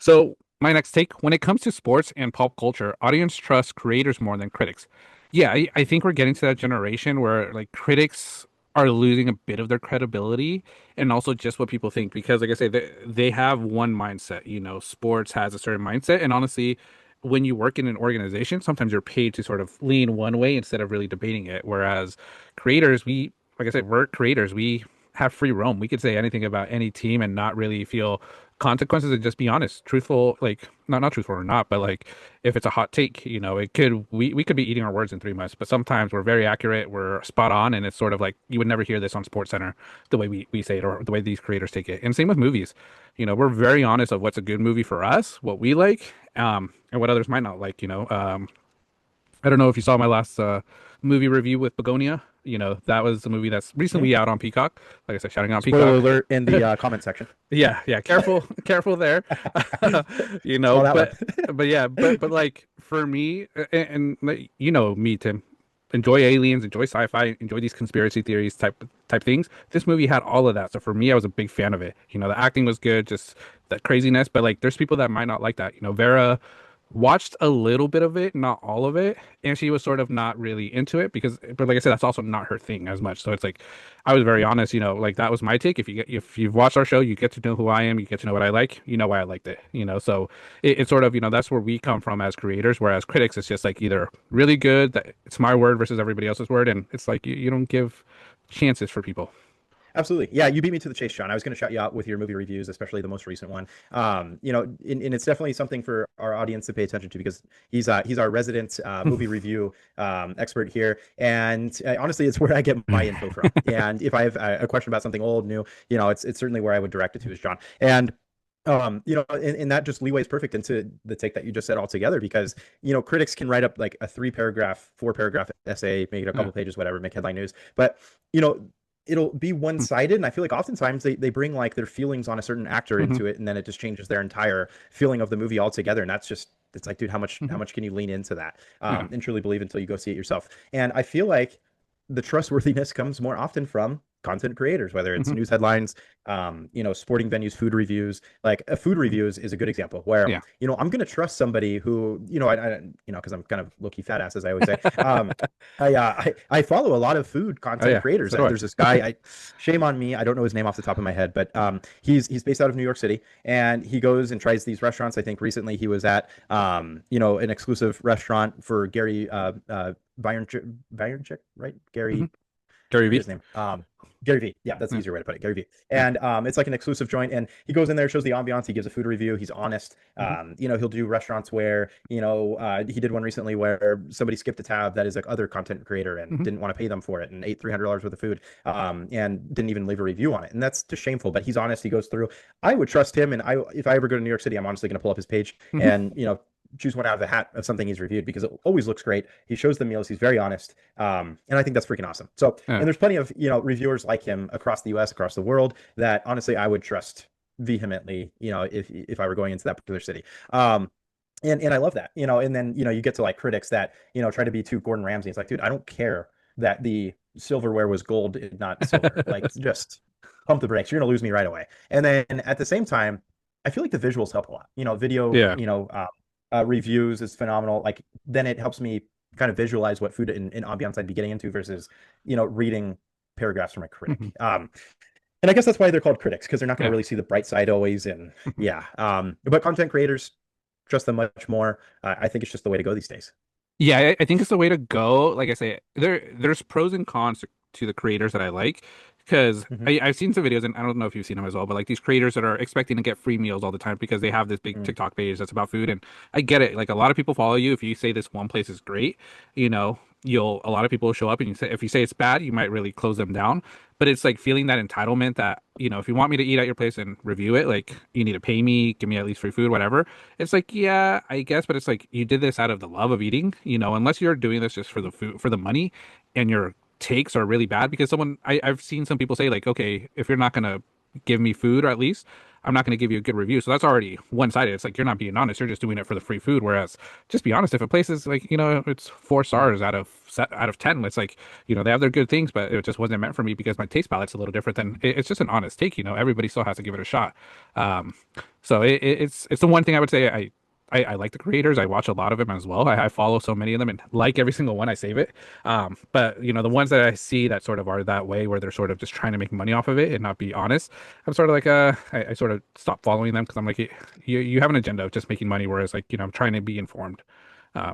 So, my next take, when it comes to sports and pop culture, audience trust creators more than critics. Yeah, I think we're getting to that generation where like critics are losing a bit of their credibility and also just what people think because like I say they have one mindset, sports has a certain mindset and honestly when you work in an organization, sometimes you're paid to sort of lean one way instead of really debating it. Whereas creators, we like I said, we're creators. We have free roam. We could say anything about any team and not really feel consequences and just be honest, truthful, like not truthful or not, but like if it's a hot take, it could we could be eating our words in 3 months, but sometimes we're very accurate, we're spot on, and it's sort of like you would never hear this on Sports Center the way we say it or the way these creators take it. And same with movies. We're very honest of what's a good movie for us, what we like, and what others might not like, I don't know if you saw my last movie review with Begonia. That was a movie that's Mhm. recently out on Peacock. Like I said, shouting out Spoiler Peacock. alert in the comment section. Yeah, yeah, careful, careful there. Saw that one. But yeah, but like for me, and like, me, Tim, enjoy aliens, enjoy sci-fi, enjoy these conspiracy theories type things. This movie had all of that. So for me, I was a big fan of it. The acting was good, just that craziness. But like, there's people that might not like that. Vera watched a little bit of it, not all of it, and she was sort of not really into it but like I said, that's also not her thing as much. So it's like, I was very honest, like that was my take. If you've watched our show, you get to know who I am, you get to know what I like, you know why I liked it, So it's sort of, that's where we come from as creators, whereas critics, it's just like either really good, that it's my word versus everybody else's word, and it's like you don't give chances for people. Absolutely. Yeah, you beat me to the chase, Sean. I was going to shout you out with your movie reviews, especially the most recent one. And it's definitely something for our audience to pay attention to because he's our resident movie review expert here. And honestly, it's where I get my info from. And if I have a question about something old, new, it's certainly where I would direct it to is John. And and that just leeways perfect into the take that you just said altogether because critics can write up like a 3 paragraph, 4 paragraph essay, make it a Yeah. couple pages, whatever, make headline news. But you know, it'll be one-sided, and I feel like oftentimes they bring like their feelings on a certain actor Hmm. into it, and then it just changes their entire feeling of the movie altogether. And that's just it's like, dude, how Hmm. much can you lean into that Yeah. and truly believe until you go see it yourself? And I feel like the trustworthiness comes more often from content creators, whether it's Hmm. news headlines, sporting venues, food reviews. Like a food reviews is a good example where Yeah. I'm going to trust somebody who because I'm kind of low key fat ass as I always say. I follow a lot of food Oh content yeah. creators. So do I. There's this guy. Shame on me. I don't know his name off the top of my head, but he's based out of New York City, and he goes and tries these restaurants. I think recently he was at an exclusive restaurant for Gary Vaynerchuk, right? Hmm. Gary, Gary forget V. his name. Gary Vee. Yeah, that's the Yeah. easier way to put it. Gary Vee. Yeah. And it's like an exclusive joint. And he goes in there, shows the ambiance. He gives a food review. He's honest. Hmm. He'll do restaurants where, he did one recently where somebody skipped a tab that is like other content creator and Hmm. didn't want to pay them for it and ate $300 worth of food and didn't even leave a review on it. And that's just shameful. But he's honest. He goes through. I would trust him. And if I ever go to New York City, I'm honestly going to pull up his page Hmm. and, choose one out of the hat of something he's reviewed because it always looks great. He shows the meals. He's very honest. And I think that's freaking awesome. So, Yeah. and there's plenty of, reviewers like him across the US, across the world that honestly I would trust vehemently, if I were going into that particular city. And I love that, and then, you get to like critics that, try to be too Gordon Ramsay. It's like, dude, I don't care that the silverware was gold, not silver. Like, just pump the brakes. You're going to lose me right away. And then at the same time, I feel like the visuals help a lot. Video, Yeah. reviews is phenomenal. Like, then it helps me kind of visualize what food and ambiance I'd be getting into versus, reading paragraphs from a critic. Hmm. And I guess that's why they're called critics because they're not going to Yeah. really see the bright side always. And Hmm. yeah, but content creators trust them much more. I think it's just the way to go these days. Yeah, I think it's the way to go. Like I say, there's pros and cons to the creators that I like because Hmm. I've seen some videos and I don't know if you've seen them as well, but like these creators that are expecting to get free meals all the time because they have this big Mm. TikTok page that's about food and I get it. Like a lot of people follow you. If you say this one place is great, a lot of people will show up and if you say it's bad, you might really close them down. But it's like feeling that entitlement that, if you want me to eat at your place and review it, like you need to pay me, give me at least free food, whatever. It's like, yeah, I guess, but it's like you did this out of the love of eating, unless you're doing this just for the food, for the money, and your takes are really bad because I've seen some people say like, okay, if you're not gonna give me food or at least I'm not going to give you a good review. So that's already one-sided. It's like you're not being honest. You're just doing it for the free food. Whereas, just be honest. If a place is like, it's 4 stars out of 10, it's like, they have their good things, but it just wasn't meant for me because my taste palette's a little different. Than it's just an honest take. Everybody still has to give it a shot. Um, so it's the one thing I would say I like the creators. I watch a lot of them as well. I follow so many of them and like every single one. I save it. But the ones that I see that sort of are that way, where they're sort of just trying to make money off of it and not be honest, I'm sort of like, I sort of stop following them because I'm like, you have an agenda of just making money, whereas like, I'm trying to be informed.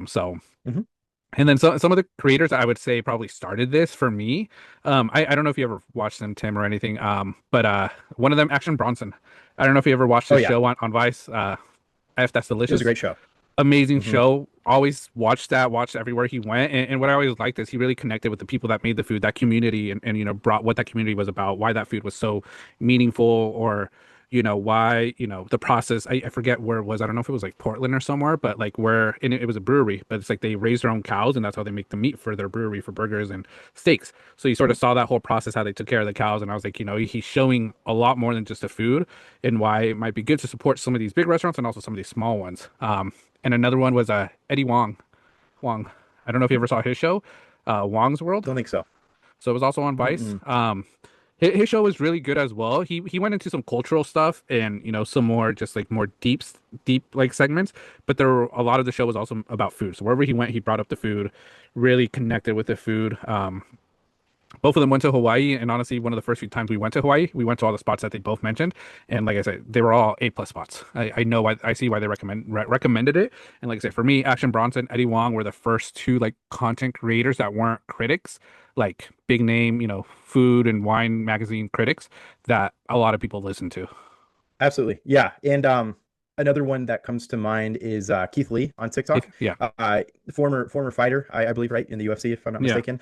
So. Mhm. And then some of the creators I would say probably started this for me. I don't know if you ever watched them, Tim, or anything. But one of them, Action Bronson. I don't know if you ever watched Oh this yeah, show on Vice. If that's it was a delicious, great show. amazing Hmm. show. Always watched that, watched everywhere he went. And what I always liked is he really connected with the people that made the food, that community, and brought what that community was about, why that food was so meaningful, or why, the process. I forget where it was. I don't know if it was like Portland or somewhere, but like where, and it was a brewery, but it's like they raise their own cows and that's how they make the meat for their brewery for burgers and steaks. So you sort of saw that whole process, how they took care of the cows. And I was like, he's showing a lot more than just the food and why it might be good to support some of these big restaurants and also some of these small ones. And another one was Eddie Wong. Wong. I don't know if you ever saw his show, Wong's World. Don't think so. So it was also on Vice. Mm-mm. His show was really good as well. He went into some cultural stuff and some more just like more deep like segments. But there were a lot of the show was also about food. So wherever he went, he brought up the food, really connected with the food. Both of them went to Hawaii, and honestly, one of the first few times we went to Hawaii, we went to all the spots that they both mentioned, and like I said, they were all A+ spots. I know why, I see why they recommended it, and like I said, for me, Action Bronson, Eddie Wong were the first two like content creators that weren't critics, like big name, food and wine magazine critics that a lot of people listen to. Absolutely. Yeah. And another one that comes to mind is Keith Lee on TikTok. Yeah, Former fighter, I believe, right, in the UFC, if I'm not yeah, mistaken.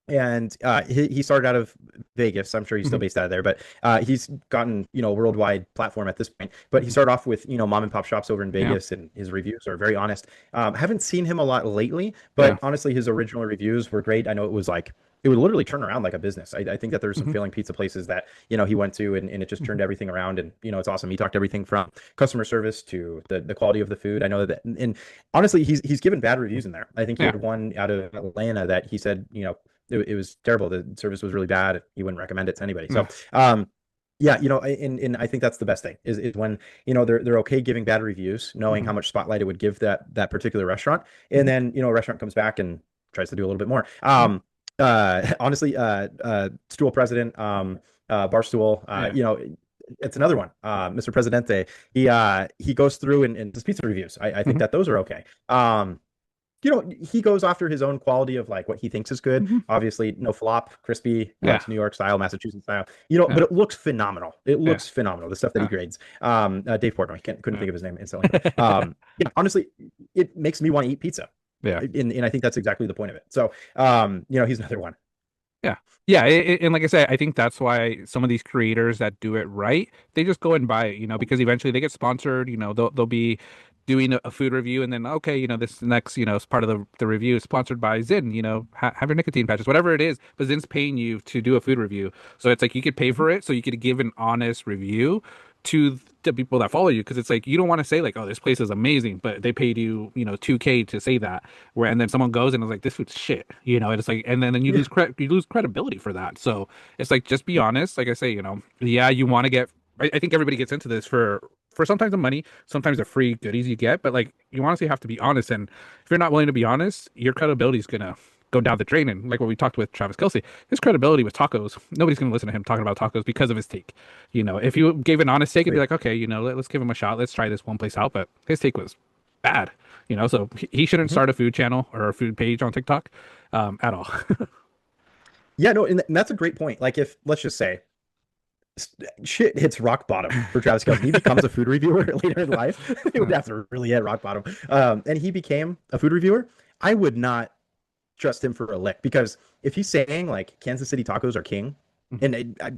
And he started out of Vegas. I'm sure he's still hmm based out of there, but he's gotten, worldwide platform at this point. But he started off with, mom and pop shops over in yeah, Vegas, and his reviews are very honest. Haven't seen him a lot lately, yeah, but honestly, his original reviews were great. I know it was like it would literally turn around like a business. I think that there's some hmm failing pizza places that, he went to, and it just hmm turned everything around. And, it's awesome. He talked everything from customer service to the quality of the food. I know that, and honestly, he's given bad reviews in there. I think he yeah, had one out of Atlanta that he said, it was terrible. The service was really bad. He wouldn't recommend it to anybody. So, yeah, yeah, and I think that's the best thing is when, they're okay giving bad reviews, knowing hmm how much spotlight it would give that particular restaurant. And hmm then, a restaurant comes back and tries to do a little bit more. hmm Honestly, Stool President, Barstool, yeah, it's another one. Mr. Presidente, he goes through and does pizza reviews. I think hmm that those are okay. He goes after his own quality of like what he thinks is good. hmm Obviously, no flop, crispy. yeah, It's New York style, Massachusetts style. yeah, But it looks phenomenal. It yeah, looks phenomenal. The stuff that he yeah, grades. Dave Portnoy. Couldn't yeah, think of his name instantly. But, yeah, honestly, it makes me want to eat pizza, yeah. and I think that's exactly the point of it. So, he's another one. Yeah. Yeah. And like I said, I think that's why some of these creators that do it right, they just go and buy it, because eventually they get sponsored, they'll be doing a food review and then, okay, this next, is part of the review is sponsored by Zyn, have your nicotine patches, whatever it is, but Zyn's paying you to do a food review. So it's like you could pay Mhm. for it. So you could give an honest review to the people that follow you. Cause it's like, you don't want to say like, oh, this place is amazing, but they paid you, 2K to say that where and then someone goes and is like this food's shit, and it's like and then you Yeah. you lose credibility for that. So it's like just be honest. Like I say, yeah, you want to get. I think everybody gets into this for sometimes the money, sometimes the free goodies you get, but like you honestly have to be honest. And if you're not willing to be honest, your credibility is gonna go down the drain. And like what we talked with Travis Kelsey, his credibility with tacos, nobody's gonna listen to him talking about tacos because of his take. If you gave an honest take, it'd be Agreed. like, okay, let's give him a shot. Let's try this one place out. But his take was bad, so he shouldn't Mhm. start a food channel or a food page on TikTok, at all. Yeah, no, and that's a great point. Like, if let's just say shit hits rock bottom for Travis Kelce, he becomes a food reviewer later in life. It would have to really hit rock bottom. And he became a food reviewer. I would not trust him for a lick because if he's saying like Kansas City tacos are king, and I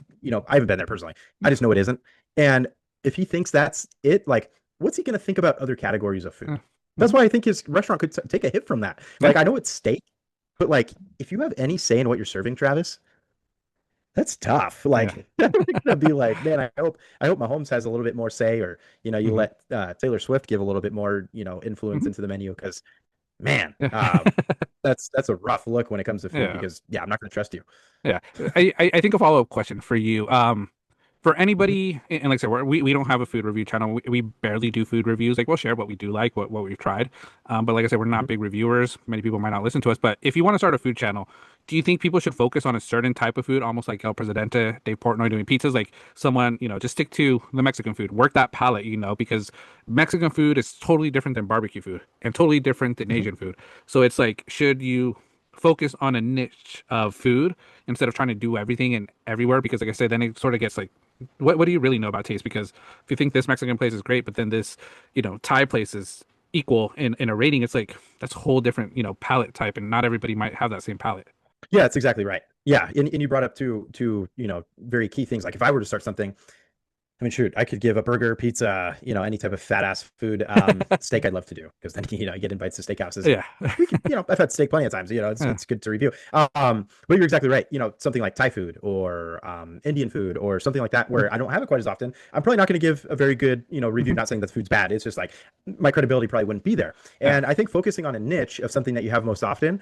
haven't been there personally, I just know it isn't. And if he thinks that's it, like, what's he going to think about other categories of food? That's why I think his restaurant could take a hit from that. Yeah, Like, I know it's steak, but like, if you have any say in what you're serving, Travis, That's tough. Yeah. Like I'm gonna be like, man, I hope Mahomes has a little bit more say, or you Hmm. let Taylor Swift give a little bit more, influence Hmm. into the menu because man, Yeah. that's a rough look when it comes to food Yeah. because yeah, I'm not gonna trust you. Yeah. I think a follow-up question for you. For Mhm, anybody, and like I said, we don't have a food review channel. We barely do food reviews. Like we'll share what we do like, what we've tried. But like I said, we're not mhm. big reviewers. Many people might not listen to us. But if you want to start a food channel, do you think people should focus on a certain type of food, almost like El Presidente, Dave Portnoy doing pizzas? Like someone, just stick to the Mexican food, work that palate, because Mexican food is totally different than barbecue food and totally different than Mhm. Asian food. So it's like, should you focus on a niche of food instead of trying to do everything and everywhere? Because like I said, then it sort of gets like what do you really know about taste? Because if you think this Mexican place is great, but then this, Thai place is equal in a rating, it's like that's a whole different, palate type, and not everybody might have that same palate. Yeah, that's exactly right. Yeah, and you brought up two very key things. Like if I were to start something, I mean, shoot, I could give a burger, pizza, any type of fat ass food. Steak, I'd love to do because then I get invites to steakhouses, and Yeah. we could, I've had steak plenty of times. It's Yeah. it's good to review. But you're exactly right. Something like Thai food or Indian food or something like that, Mhm. where I don't have it quite as often. I'm probably not going to give a very good, review. Mhm. Not saying that the food's bad. It's just like my credibility probably wouldn't be there. Yeah. And I think focusing on a niche of something that you have most often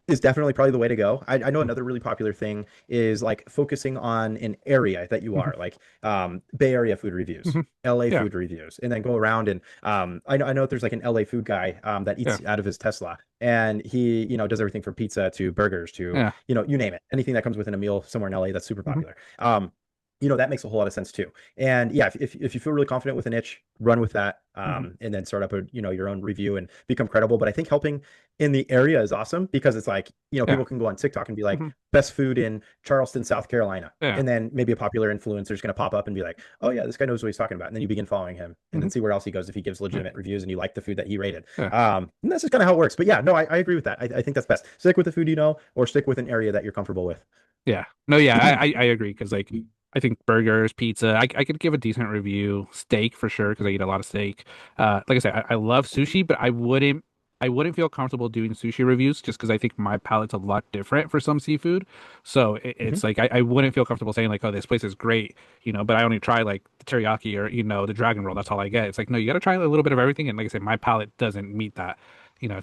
is definitely probably the way to go. I know another really popular thing is like focusing on an area that you Mhm. are, like Bay Area food reviews, Mhm. LA Yeah. food reviews, and then go around and I know there's like an LA food guy that Yeah. eats out of his Tesla, and he does everything from pizza to burgers to Yeah. you name it, anything that comes within a meal somewhere in LA that's super Mhm. popular. That makes a whole lot of sense too. And yeah, if you feel really confident with a niche, run with that, Mhm. and then start up a your own review and become credible. But I think helping in the area is awesome because it's like, Yeah. people can go on TikTok and be like, Mhm. best food in Charleston, South Carolina. Yeah. And then maybe a popular influencer is going to pop up and be like, oh, yeah, this guy knows what he's talking about. And then you begin following him and then Mhm. see where else he goes if he gives Yeah. legitimate reviews and you like the food that he rated. Yeah. And that's just kind of how it works. But yeah, no, I agree with that. I think that's best. Stick with the food or stick with an area that you're comfortable with. Yeah. No, yeah, I agree because like I think burgers, pizza, I could give a decent review. Steak for sure because I eat a lot of steak. Like I said, I love sushi, but I wouldn't feel comfortable doing sushi reviews just because I think my palate's a lot different for some seafood. So Mhm. it's like I wouldn't feel comfortable saying like, oh, this place is great, but I only try like the teriyaki or the dragon roll. That's all I get. It's like no, you got to try a little bit of everything. And like I said, my palate doesn't meet that.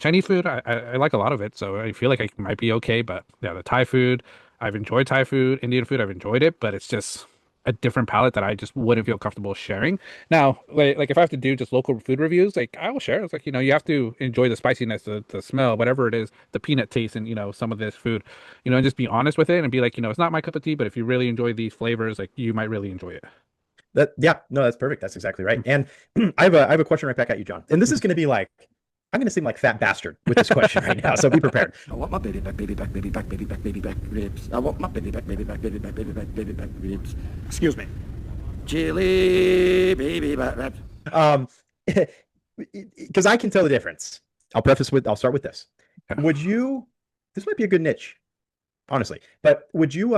Chinese food, I like a lot of it, so I feel like I might be okay. But yeah, the Thai food. I've enjoyed Thai food, Indian food, I've enjoyed it, but it's just a different palette that I just wouldn't feel comfortable sharing. Now, like if I have to do just local food reviews, like I will share. It's like, you have to enjoy the spiciness, the smell, whatever it is, the peanut taste and, some of this food, and just be honest with it and be like, it's not my cup of tea, but if you really enjoy these flavors, like you might really enjoy it. Yeah, no, that's perfect. That's exactly right. And I have a question right back at you, John. And this is going to be like, I'm going to seem like fat bastard with this question right now. So be prepared. I want my baby back, baby back, baby back, baby back, baby back ribs. I want my baby back, baby back, baby back, baby back, baby back ribs. Excuse me. Chili baby back ribs. Um, because I can tell the difference. I'll start with this. Yeah. Would you, this might be a good niche, honestly, but would you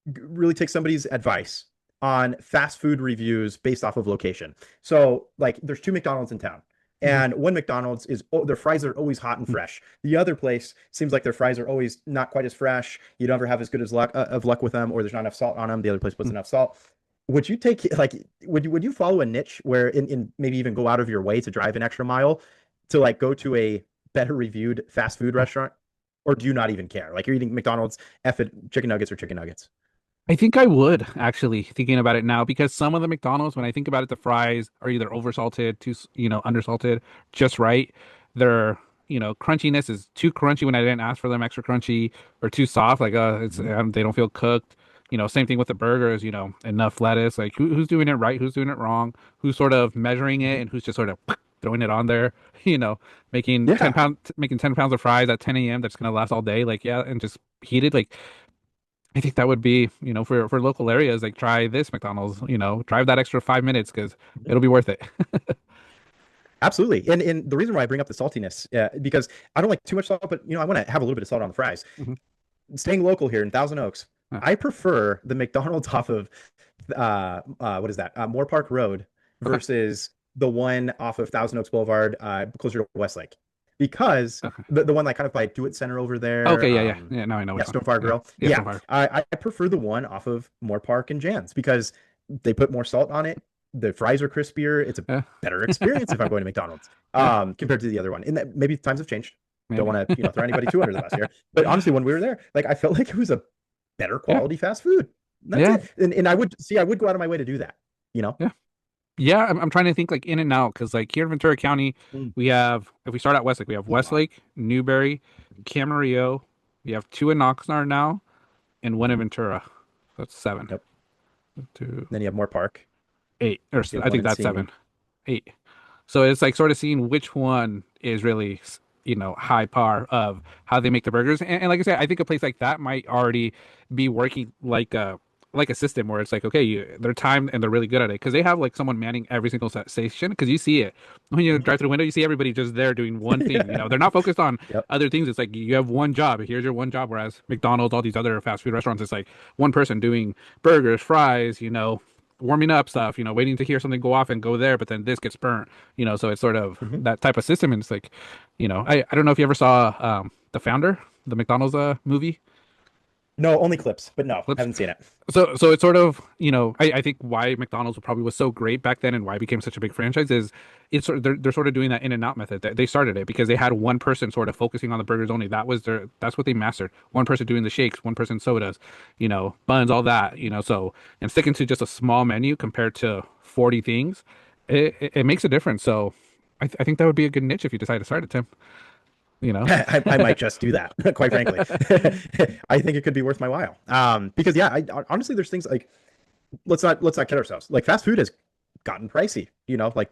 really take somebody's advice on fast food reviews based off of location? So, like, there's two McDonald's in town, Mhm. and one McDonald's is their fries are always hot and Mhm. fresh. The other place seems like their fries are always not quite as fresh. You don't ever have as good as luck of luck with them, or there's not enough salt on them. The other place puts Mhm. enough salt. Would you take like would you follow a niche where in maybe even go out of your way to drive an extra mile to like go to a better reviewed fast food restaurant? Or do you not even care? Like you're eating McDonald's F it chicken nuggets or chicken nuggets. I think I would actually thinking about it now because some of the McDonald's, when I think about it, the fries are either oversalted, too, undersalted, just right. Their, crunchiness is too crunchy when I didn't ask for them extra crunchy, or too soft, like it's Mhm. they don't feel cooked. Same thing with the burgers. Enough lettuce. Like who's doing it right? Who's doing it wrong? Who's sort of measuring it, Mhm. and who's just sort of throwing it on there? You know, making ten Yeah, pound making 10 pounds of fries at 10 a.m. that's gonna last all day. Like yeah, and just heated. Like I think that would be, for local areas, like try this McDonald's, drive that extra 5 minutes because it'll be worth it. absolutely. And the reason why I bring up the saltiness, because I don't like too much salt, but I want to have a little bit of salt on the fries. Mhm. Staying local here in Thousand Oaks, Yeah. I prefer the McDonald's off of what is that? Moore Park Road Okay. versus the one off of Thousand Oaks Boulevard, closer to Westlake. because Okay. the one like kind of by Do It Center over there. Okay, yeah. Now I know Yeah, which one. Stonefire Yeah, Grill. yeah, Yeah, Stonefire. I prefer the one off of Moore Park and Jan's because they put more salt on it. The fries are crispier. It's a Yeah, better experience if I'm going to McDonald's yeah, compared to the other one. And that, maybe times have changed. Don't maybe. want to throw anybody too under the bus here, but honestly, when we were there, like I felt like it was a better Yeah, quality fast food. That's yeah, it. And I would go out of my way to do that. You know. yeah. Yeah, I'm trying to think like in and out because like here in Ventura County, Mm. we have if we start at Westlake, we have Westlake, Newberry, Camarillo, we have two in Oxnard now, and one in Ventura. That's seven. Yep. Two, Then you have Moore Park. eight, or You have I one think in that's Simi. seven, eight. So it's like sort of seeing which one is really, high par of how they make the burgers. And like I said, I think a place like that might already be working like a system where it's like, okay, they're timed and they're really good at it because they have like someone manning every single station because you see it when you Mhm. drive through the window, you see everybody just there doing one thing. Yeah. They're not focused on Yep. other things. It's like you have one job. Here's your one job. Whereas McDonald's, all these other fast food restaurants, it's like one person doing burgers, fries, warming up stuff, waiting to hear something go off and go there, but then this gets burnt, so it's sort of Mhm. that type of system. And it's like, I don't know if you ever saw The Founder, the McDonald's movie No, only clips, but no, clips. haven't seen it. So it's sort of, I think why McDonald's probably was so great back then and why it became such a big franchise is it's sort of they're sort of doing that in and out method. They started it because they had one person sort of focusing on the burgers only. That's what they mastered. One person doing the shakes, one person sodas, buns, all that, so and sticking to just a small menu compared to 40 things, it makes a difference. So I think that would be a good niche if you decide to start it, Tim. You know? I might just do that, quite frankly. I think it could be worth my while. Because yeah, honestly, there's things like let's not kid ourselves. Like fast food has gotten pricey. Like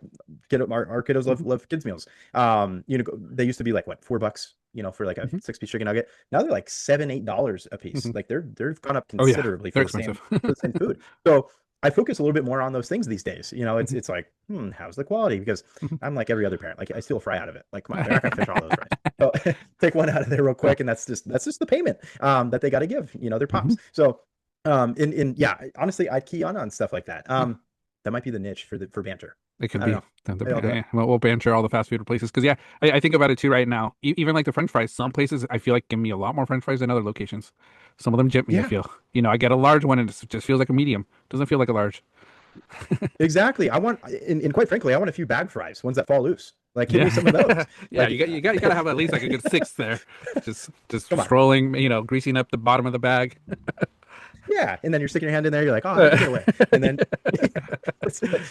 our kiddos Mhm. love kids meals. They used to be like what, $4, for like a Mhm. 6-piece chicken nugget. Now they're like $7, $8 a piece. Mhm. Like they've gone up Oh yeah, considerably they're for the expensive. same food. So I focus a little bit more on those things these days. It's Mhm. it's like, how's the quality? Because Mhm. I'm like every other parent. Like I steal a fry out of it. Like come on, they're not gonna finish all those fries. So take one out of there real quick, and that's just the payment that they got to give. Their Mhm. pops. So in yeah, honestly, I'd key on stuff like that. Yeah. That might be the niche for banter. It could I don't be. know. Maybe I'll do it. Yeah. We'll banter all the fast food places because yeah, I think about it too right now. Even like the French fries, some places I feel like give me a lot more French fries than other locations. Some of them jip me. I Yeah, feel. I get a large one and it just feels like a medium. Doesn't feel like a large. exactly. And quite frankly, I want a few bag fries, ones that fall loose. Like, give me Yeah, some of those. yeah. Like, You gotta have at least like a good six there. Just come on. scrolling, greasing up the bottom of the bag. Yeah, and then you're sticking your hand in there. You're like, oh, let me get away, and then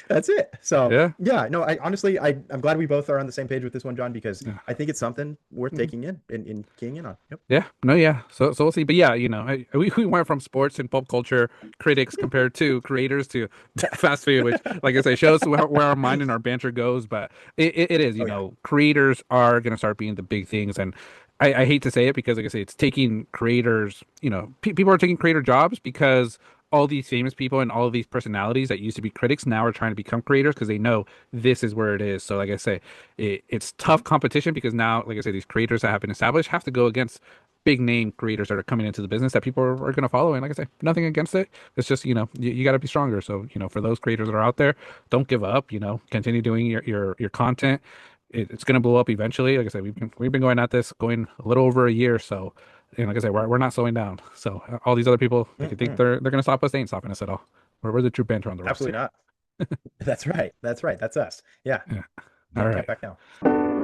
that's it. So Yeah. yeah, no, I honestly, I'm glad we both are on the same page with this one, John, because Yeah. I think it's something worth Mhm. taking in and keying in on. Yep. Yeah, no, yeah. So we'll see. But yeah, we went from sports and pop culture critics compared to creators to fast food, which, like I say, shows where our mind and our banter goes. But it is, Oh yeah. creators are going to start being the big things. And I hate to say it because, like I say, it's taking creators, people are taking creator jobs because all these famous people and all of these personalities that used to be critics now are trying to become creators because they know this is where it is. So, like I say, it's tough competition because now, like I say, these creators that have been established have to go against big name creators that are coming into the business that people are going to follow. And like I say, nothing against it. It's just, you got to be stronger. So, for those creators that are out there, don't give up, continue doing your content. It's going to blow up eventually. Like I said, we've been going at this going a little over a year. So, and like I said, we're not slowing down. So all these other people, if you think Mm-mm. they're going to stop us, they ain't stopping us at all. We're the true banter on the roast Absolutely here. not. That's right. That's right. That's us. Yeah. Yeah. All Can't right. back down.